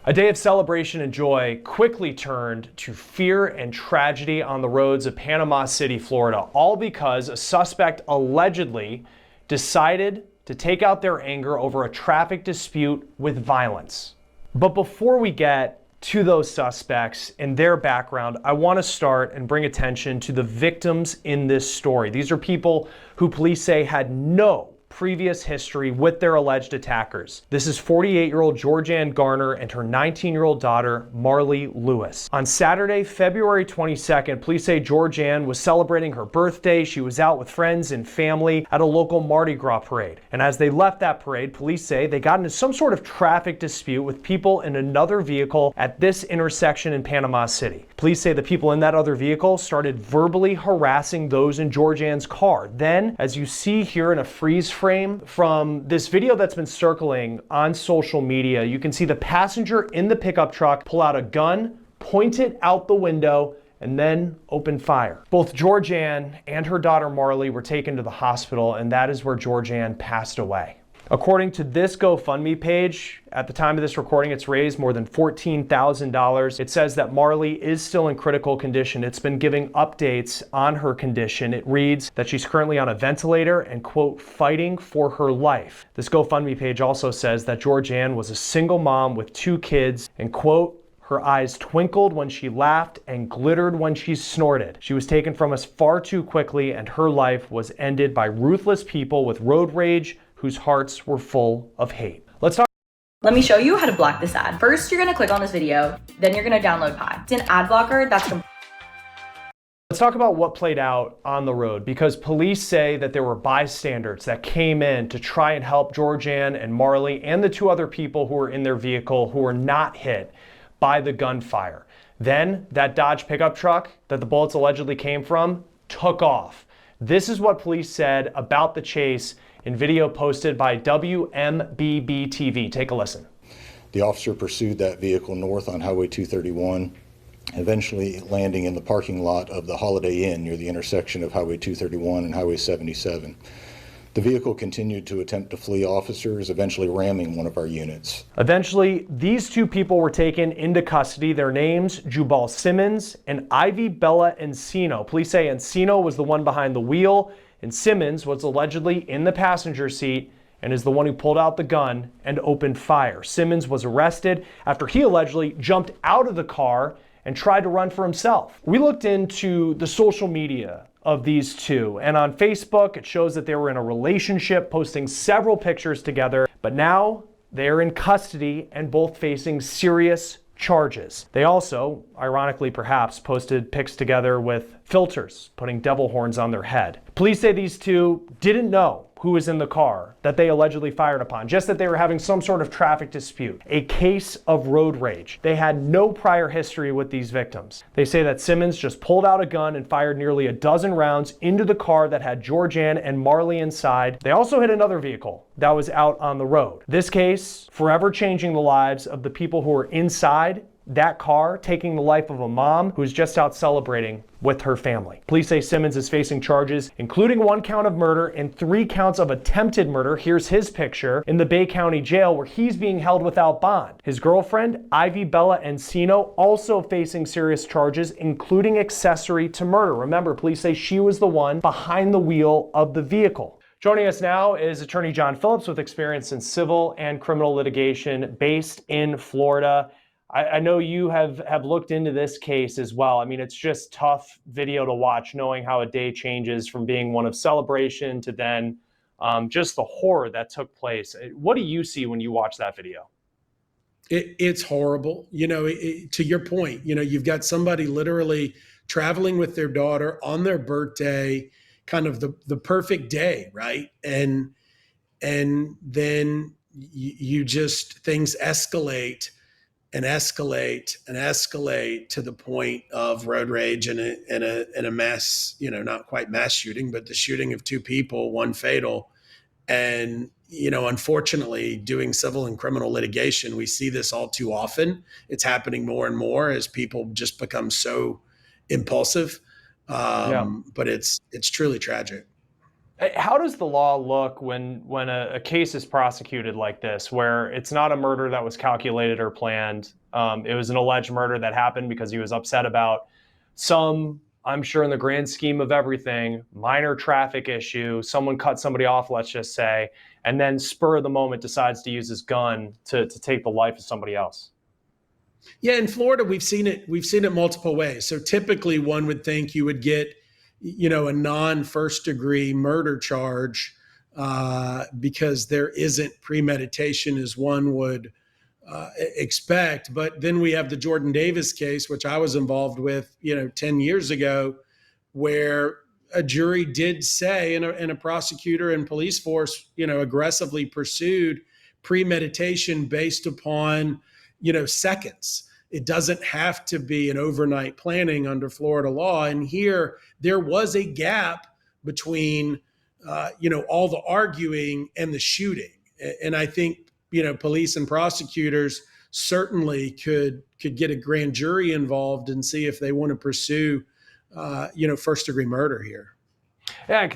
A day of celebration and joy quickly turned to fear and tragedy on the roads of Panama City, Florida, all because a suspect allegedly decided to take out their anger over a traffic dispute with violence. But before we get to those suspects and their background, I want to start and bring attention to the victims in this story. These are people who police say had no previous history with their alleged attackers. This is 48-year-old Georgianne Garner and her 19-year-old daughter, Marley Lewis. On Saturday, February 22nd, police say Georgianne was celebrating her birthday. She was out with friends and family at a local Mardi Gras parade. And as they left that parade, police say they got into some sort of traffic dispute with people in another vehicle at this intersection in Panama City. Police say the people in that other vehicle started verbally harassing those in Georgianne's car. Then, as you see here in a freeze frame from this video that's been circling on social media, you can see the passenger in the pickup truck pull out a gun, point it out the window, and then open fire. Both Georgianne and her daughter Marley were taken to the hospital, and that is where Georgianne passed away. According to this GoFundMe page, at the time of this recording, it's raised more than $14,000. It says that Marley is still in critical condition. It's been giving updates on her condition. It reads that she's currently on a ventilator and, quote, fighting for her life. This GoFundMe page also says that Georgianne was a single mom with 2 kids and, quote, her eyes twinkled when she laughed and glittered when she snorted. She was taken from us far too quickly, and her life was ended by ruthless people with road rage whose hearts were full of hate. Let me show you how to block this ad. First, you're gonna click on this video, then you're gonna download Pi. It's an ad blocker that's Let's talk about what played out on the road, because police say that there were bystanders that came in to try and help Georgianne and Marley and the 2 other people who were in their vehicle who were not hit by the gunfire. Then that Dodge pickup truck that the bullets allegedly came from took off. This is what police said about the chase in video posted by WMBB TV. Take a listen. The officer pursued that vehicle north on Highway 231, eventually landing in the parking lot of the Holiday Inn near the intersection of Highway 231 and Highway 77. The vehicle continued to attempt to flee officers, eventually ramming one of our units. Eventually, these 2 people were taken into custody. Their names, Jubal Simmons and Ivy Bella Encino. Police say Encino was the one behind the wheel, and Simmons was allegedly in the passenger seat and is the one who pulled out the gun and opened fire. Simmons was arrested after he allegedly jumped out of the car and tried to run for himself. We looked into the social media of these 2, and on Facebook it shows that they were in a relationship, posting several pictures together, but now they're in custody and both facing serious charges. They also, ironically perhaps, posted pics together with filters, putting devil horns on their head. Police say these 2 didn't know who was in the car that they allegedly fired upon, just that they were having some sort of traffic dispute, a case of road rage. They had no prior history with these victims. They say that Simmons just pulled out a gun and fired nearly a dozen rounds into the car that had Georgianne and Marley inside. They also hit another vehicle that was out on the road. This case forever changing the lives of the people who were inside that car, taking the life of a mom who's just out celebrating with her family. Police say Simmons is facing charges, including 1 count of murder and 3 counts of attempted murder. Here's his picture in the Bay County Jail where he's being held without bond. His girlfriend, Ivy Bella Encino, also facing serious charges, including accessory to murder. Remember, police say she was the one behind the wheel of the vehicle. Joining us now is attorney John Phillips with experience in civil and criminal litigation based in Florida. I know you have looked into this case as well. I mean, it's just tough video to watch, knowing how a day changes from being one of celebration to then just the horror that took place. What do you see when you watch that video? It's horrible. You know, to your point, you know, you've got somebody literally traveling with their daughter on their birthday, kind of the perfect day, right? And then you just, things escalate and escalate and escalate to the point of road rage and a mass, you know, not quite mass shooting, but the shooting of 2 people, 1 fatal. And, you know, unfortunately, doing civil and criminal litigation, we see this all too often. It's happening more and more as people just become so impulsive. But it's truly tragic. How does the law look when a case is prosecuted like this, where it's not a murder that was calculated or planned? It was an alleged murder that happened because he was upset about some, I'm sure in the grand scheme of everything, minor traffic issue. Someone cut somebody off, let's just say, and then spur of the moment decides to use his gun to take the life of somebody else. Yeah, in Florida, we've seen it. We've seen it multiple ways. So typically, one would think you would get, a non-first degree murder charge because there isn't premeditation as one would expect. But then we have the Jordan Davis case, which I was involved with, 10 years ago, where a jury did say, and a prosecutor and police force, aggressively pursued premeditation based upon, seconds. It doesn't have to be an overnight planning under Florida law. And here, there was a gap between, all the arguing and the shooting. And I think, police and prosecutors certainly could get a grand jury involved and see if they want to pursue, first degree murder here. Yeah,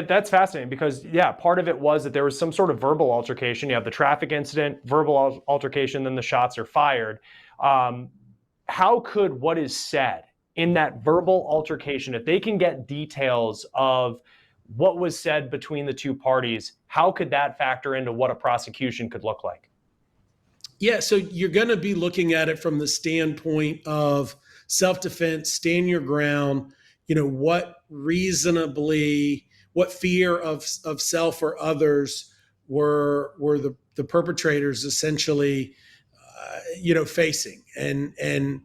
that's fascinating because, yeah, part of it was that there was some sort of verbal altercation. You have the traffic incident, verbal altercation, then the shots are fired. How could what is said in that verbal altercation, if they can get details of what was said between the two parties, how could that factor into what a prosecution could look like? Yeah, so you're going to be looking at it from the standpoint of self-defense, stand your ground, what fear of self or others were the perpetrators essentially, facing. And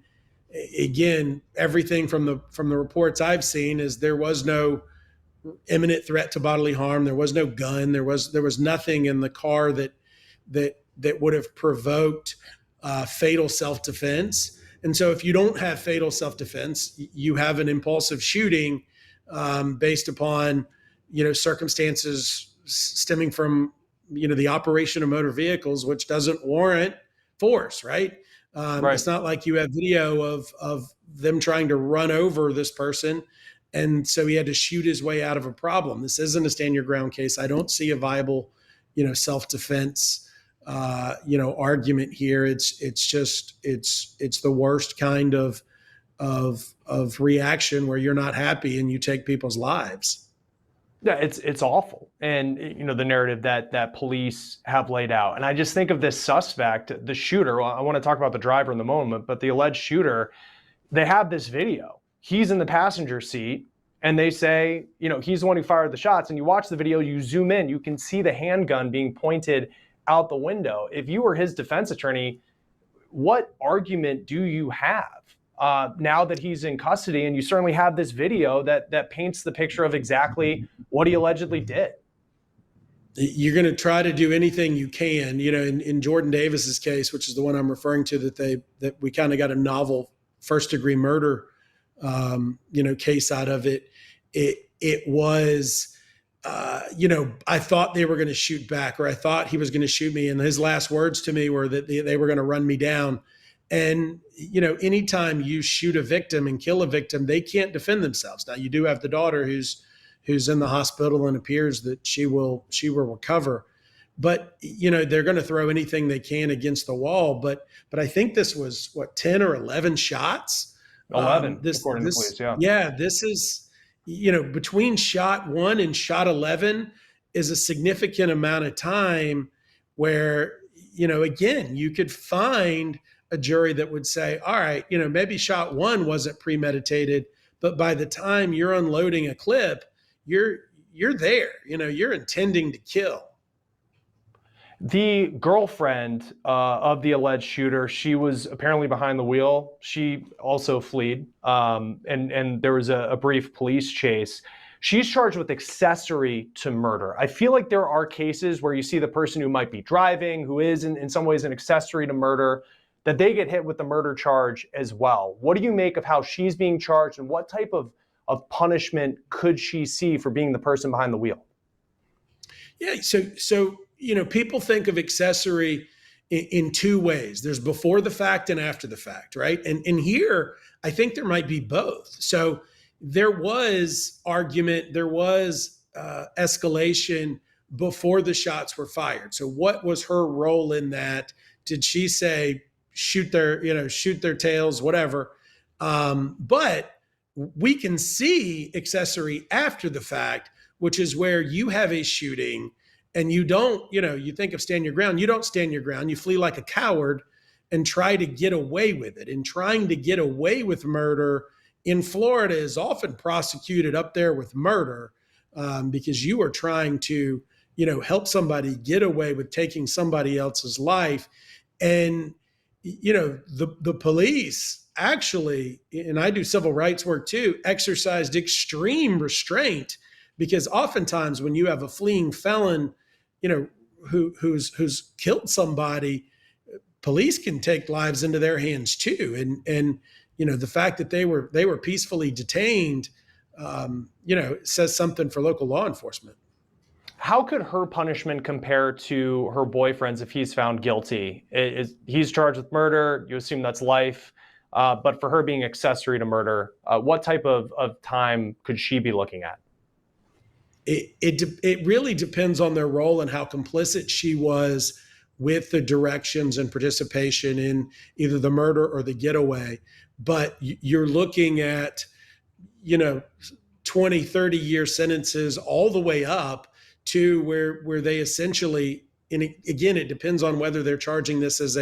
again, everything from the reports I've seen is there was no imminent threat to bodily harm. There was no gun. There was nothing in the car that would have provoked fatal self-defense. And so if you don't have fatal self-defense, you have an impulsive shooting based upon, circumstances stemming from, the operation of motor vehicles, which doesn't warrant force, right? Right. It's not like you have video of them trying to run over this person. And so he had to shoot his way out of a problem. This isn't a stand your ground case. I don't see a viable, self-defense, argument here. It's the worst kind of reaction where you're not happy and you take people's lives. Yeah, it's awful. And the narrative that police have laid out. And I just think of this suspect, the shooter. Well, I want to talk about the driver in the moment, but the alleged shooter, they have this video. He's in the passenger seat and they say, he's the one who fired the shots. And you watch the video, you zoom in, you can see the handgun being pointed out the window. If you were his defense attorney, what argument do you have now that he's in custody? And you certainly have this video that paints the picture of exactly what he allegedly did. You're going to try to do anything you can, in Jordan Davis's case, which is the one I'm referring to, that we kind of got a novel first degree murder, case out of it. It was, I thought they were going to shoot back, or I thought he was going to shoot me. And his last words to me were that they were going to run me down. And, anytime you shoot a victim and kill a victim, they can't defend themselves. Now, you do have the daughter who's in the hospital and appears that she will recover. But, they're going to throw anything they can against the wall. But I think this was 10 or 11 shots. 11, according to police, yeah. Yeah, this is, between shot 1 and shot 11 is a significant amount of time where, again, you could find a jury that would say, all right, maybe shot 1 wasn't premeditated, but by the time you're unloading a clip, you're there, you're intending to kill. The girlfriend of the alleged shooter, she was apparently behind the wheel. She also fled, and there was a brief police chase. She's charged with accessory to murder. I feel like there are cases where you see the person who might be driving, who is in some ways an accessory to murder, that they get hit with the murder charge as well. What do you make of how she's being charged, and what type of punishment could she see for being the person behind the wheel? Yeah, so people think of accessory in two ways. There's before the fact and after the fact, right? And here, I think there might be both. So there was argument, there was escalation before the shots were fired. So what was her role in that? Did she say shoot their tails, whatever? But we can see accessory after the fact, which is where you have a shooting and you don't, you think of stand your ground. You don't stand your ground. You flee like a coward and try to get away with it. And trying to get away with murder in Florida is often prosecuted up there with murder, because you are trying to, help somebody get away with taking somebody else's life. And, the police actually, and I do civil rights work too, exercised extreme restraint, because oftentimes when you have a fleeing felon, who's killed somebody, police can take lives into their hands too. And the fact that they were peacefully detained, says something for local law enforcement. How could her punishment compare to her boyfriend's if he's found guilty? He's charged with murder. You assume that's life. But for her being accessory to murder, what type of time could she be looking at? It really depends on their role and how complicit she was with the directions and participation in either the murder or the getaway. But you're looking at, 20, 30-year sentences all the way up to where they essentially, and again, it depends on whether they're charging this as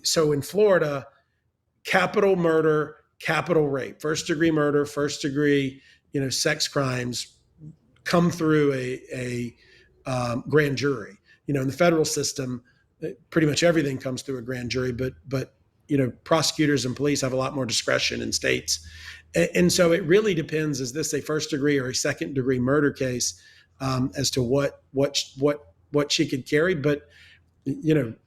so in Florida, capital murder, capital rape, first degree murder, first degree, sex crimes come through a grand jury. In the federal system, pretty much everything comes through a grand jury, but prosecutors and police have a lot more discretion in states. And so it really depends, is this a first degree or a second degree murder case, as to what she could carry. But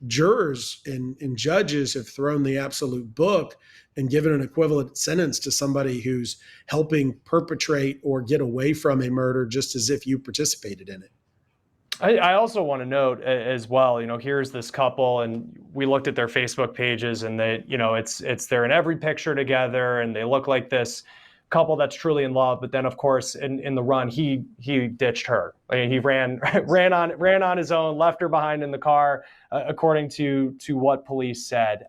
jurors and judges have thrown the absolute book and given an equivalent sentence to somebody who's helping perpetrate or get away from a murder, just as if you participated in it. I also want to note as well, here's this couple and we looked at their Facebook pages and they, they're in every picture together and they look like this couple that's truly in love. But then of course, in the run, he ditched her. He ran on his own, left her behind in the car, according to what police said.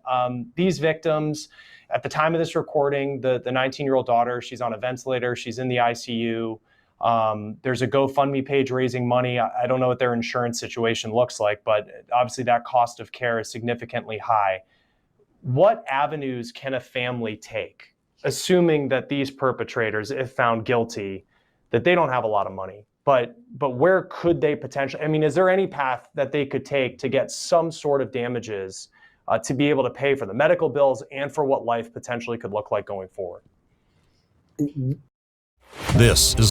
These victims, at the time of this recording, the 19-year-old daughter, she's on a ventilator, she's in the ICU. There's a GoFundMe page raising money. I don't know what their insurance situation looks like, but obviously that cost of care is significantly high. What avenues can a family take, assuming that these perpetrators, if found guilty, that they don't have a lot of money, but where could they potentially, is there any path that they could take to get some sort of damages to be able to pay for the medical bills and for what life potentially could look like going forward? This is